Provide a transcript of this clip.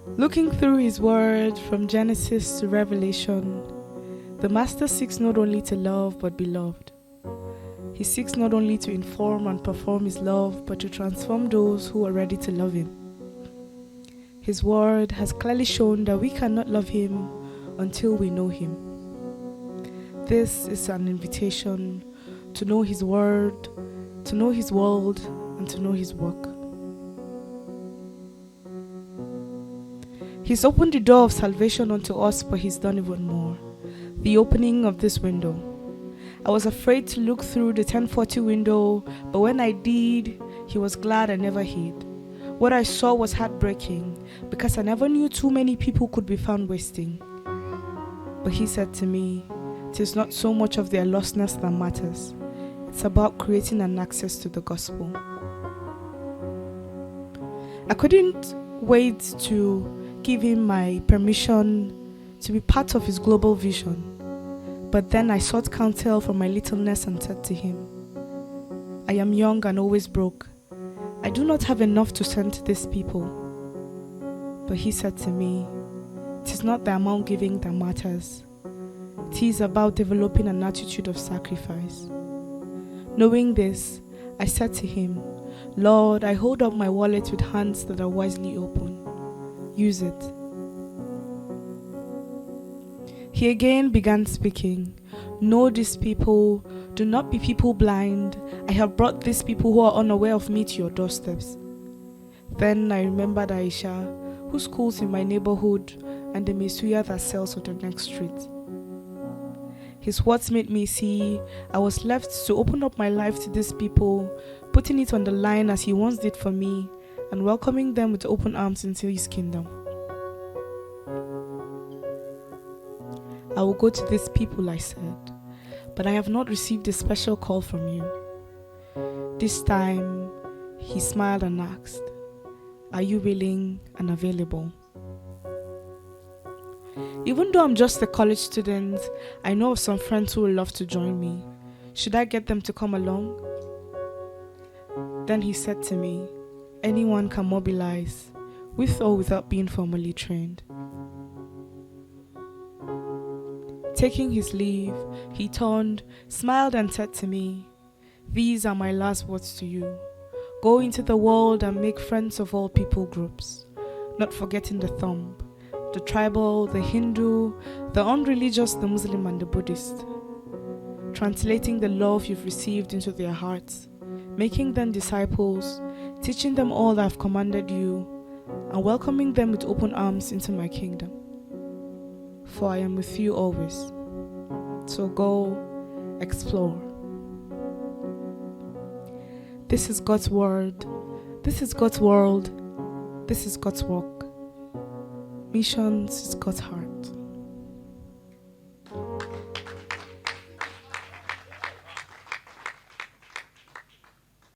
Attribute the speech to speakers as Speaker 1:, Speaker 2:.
Speaker 1: Looking through his word from Genesis to Revelation, the Master seeks not only to love but be loved. He seeks not only to inform and perform his love but to transform those who are ready to love him. His word has clearly shown that we cannot love him until we know him. This is an invitation to know his word, to know his world, and to know his work. He's opened the door of salvation unto us, but he's done even more. The opening of this window. I was afraid to look through the 1040 window, but when I did, he was glad I never hid. What I saw was heartbreaking, because I never knew too many people could be found wasting. But he said to me, it is not so much of their lostness that matters. It's about creating an access to the gospel. I couldn't wait to give him my permission to be part of his global vision. But then I sought counsel from my littleness and said to him, I am young and always broke. I do not have enough to send to these people. But he said to me, it is not the amount giving that matters. It is about developing an attitude of sacrifice. Knowing this, I said to him, Lord, I hold up my wallet with hands that are wisely open. Use it. He again began speaking. Know these people. Do not be people blind. I have brought these people who are unaware of me to your doorsteps. Then I remembered Aisha, who schools in my neighborhood, and the Mesuya that sells on the next street. His words made me see I was left to open up my life to these people, putting it on the line as he once did for me, and welcoming them with open arms into his kingdom. I will go to these people, I said, but I have not received a special call from you. This time, he smiled and asked, are you willing and available? Even though I'm just a college student, I know of some friends who would love to join me. Should I get them to come along? Then he said to me, anyone can mobilize, with or without being formally trained. Taking his leave, he turned, smiled and said to me, these are my last words to you. Go into the world and make friends of all people groups, not forgetting the thumb, the tribal, the Hindu, the unreligious, the Muslim and the Buddhist. Translating the love you've received into their hearts, making them disciples, teaching them all I've commanded you, and welcoming them with open arms into my kingdom. For I am with you always. So go, explore. This is God's word. This is God's world. This is God's work. Missions is God's heart.